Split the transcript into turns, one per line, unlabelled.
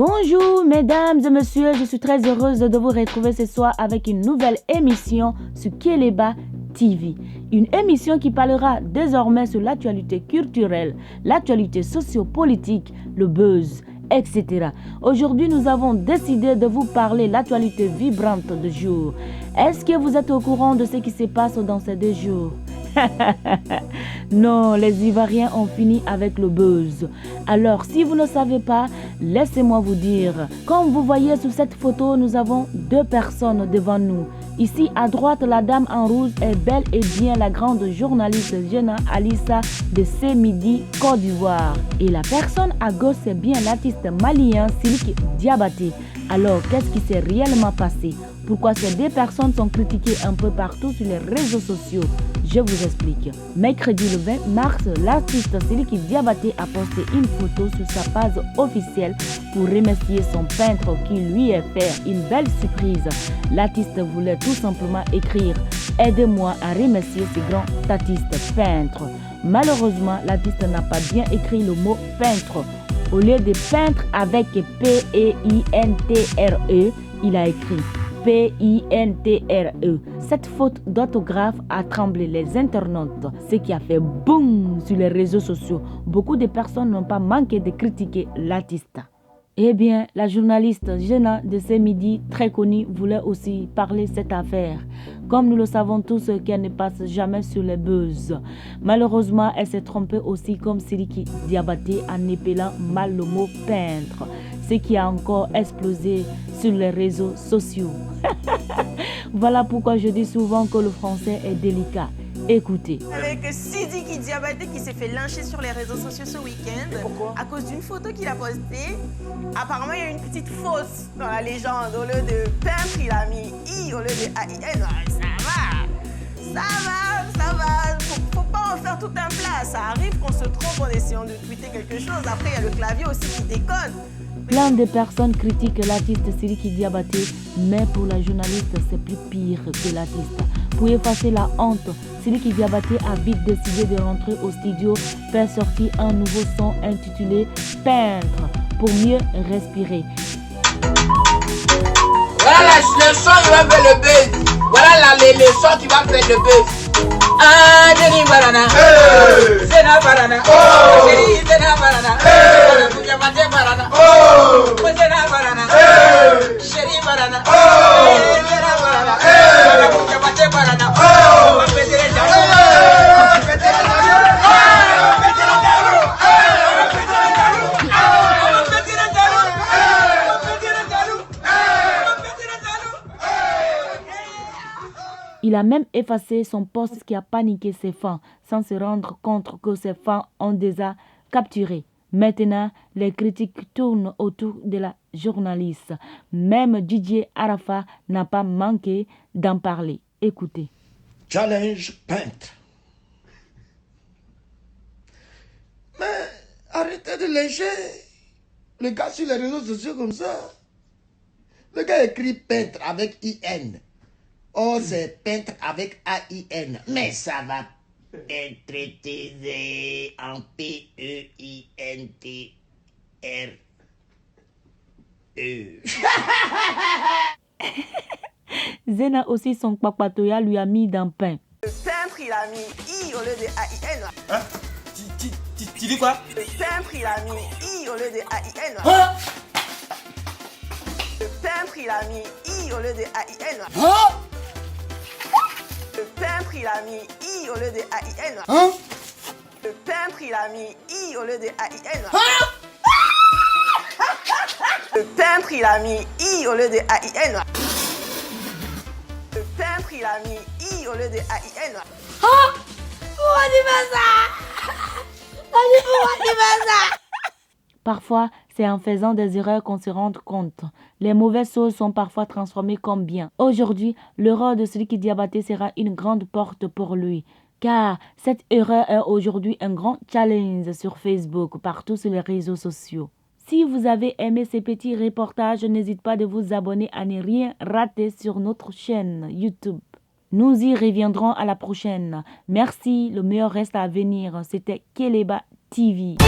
Bonjour mesdames et messieurs, je suis très heureuse de vous retrouver ce soir avec une nouvelle émission sur Keleba TV. Une émission qui parlera désormais sur l'actualité culturelle, l'actualité sociopolitique, le buzz, etc. Aujourd'hui, nous avons décidé de vous parler de l'actualité vibrante du jour. Est-ce que vous êtes au courant de ce qui se passe dans ces 2 jours? Non, les Ivoiriens ont fini avec le buzz. Alors, si vous ne savez pas, laissez-moi vous dire. Comme vous voyez sur cette photo, nous avons 2 personnes devant nous. Ici, à droite, la dame en rouge est bel et bien la grande journaliste Jena Alissa de C-Midi, Côte d'Ivoire. Et la personne à gauche, c'est bien l'artiste malien Sidiki Diabaté. Alors, qu'est-ce qui s'est réellement passé? Pourquoi ces 2 personnes sont critiquées un peu partout sur les réseaux sociaux? Je vous explique. Mercredi le 20 mars, l'artiste Sidiki Diabaté a posté une photo sur sa page officielle pour remercier son peintre qui lui a fait une belle surprise. L'artiste voulait tout simplement écrire « Aidez-moi à remercier ce grand artiste peintre ». Malheureusement, l'artiste n'a pas bien écrit le mot « peintre ». Au lieu de peintre avec P-E-I-N-T-R-E, il a écrit P-I-N-T-R-E. Cette faute d'orthographe a tremblé les internautes, ce qui a fait boum sur les réseaux sociaux. Beaucoup de personnes n'ont pas manqué de critiquer l'artiste. Eh bien, la journaliste Jena de C-Midi, très connue, voulait aussi parler de cette affaire. Comme nous le savons tous qu'elle ne passe jamais sur les buzz. Malheureusement, elle s'est trompée aussi comme Sidiki Diabaté en épelant mal le mot peintre, ce qui a encore explosé sur les réseaux sociaux. Voilà pourquoi je dis souvent que le français est délicat. Écoutez.
Avec Sidiki Diabaté qui s'est fait lyncher sur les réseaux sociaux ce week-end.
Pourquoi?
À cause d'une photo qu'il a postée. Apparemment, il y a une petite fausse dans la légende. Au lieu de peintre, il a mis I au lieu de A-I-N. Ça va. Faut pas en faire tout un plat. Ça arrive qu'on se trompe en essayant de tweeter quelque chose. Après, il y a le clavier aussi qui déconne.
Plein de personnes critiquent l'artiste Sidiki Diabaté, mais pour la journaliste, c'est plus pire que l'artiste. Pour effacer la honte, Sidiki Diabaté a vite décidé de rentrer au studio, faire sortir un nouveau son intitulé « Peintre » pour mieux respirer.
Voilà le son qui va faire le buzz. Voilà le son qui va faire le buzz. Ah, Jenny Barana. Zena Barana. Jenny Zena Barana. Diabaté Barana. Zena Barana. Jenny Barana. Zena Barana. Diabaté Barana.
Il a même effacé son post qui a paniqué ses fans sans se rendre compte que ses fans ont déjà capturé. Maintenant, les critiques tournent autour de la journaliste. Même Didier Arafat n'a pas manqué d'en parler. Écoutez.
Challenge peintre. Mais arrêtez de lécher le gars sur les réseaux sociaux comme ça. Le gars écrit peintre avec I-N. Oh, c'est peintre avec A-I-N. Mais ça va être traité en P-E-I-N-T-R-E.
Zena aussi, son papatoya lui a mis d'un pain.
Le peintre, il a mis I au lieu de A-I-N.
Hein? Tu dis quoi?
Le peintre, il a mis I au lieu de A-I-N.
Hein?
Le peintre, il a mis I au lieu de A-I-N.
Hein?
Le peintre, il a mis I au lieu de A-I-N.
Hein?
Le peintre, il a mis I au lieu de A-I-N.
Hein?
Le peintre, il a mis I au lieu de A-I-N. Le peintre, il a mis I au lieu de A-I-N.
Parfois, c'est en faisant des erreurs qu'on se rend compte. Les mauvaises choses sont parfois transformées comme bien. Aujourd'hui, l'erreur de Sidiki Diabaté sera une grande porte pour lui. Car cette erreur est aujourd'hui un grand challenge sur Facebook, partout sur les réseaux sociaux. Si vous avez aimé ces petits reportages, n'hésitez pas de vous abonner à ne rien rater sur notre chaîne YouTube. Nous y reviendrons à la prochaine. Merci, le meilleur reste à venir. C'était Keleba TV.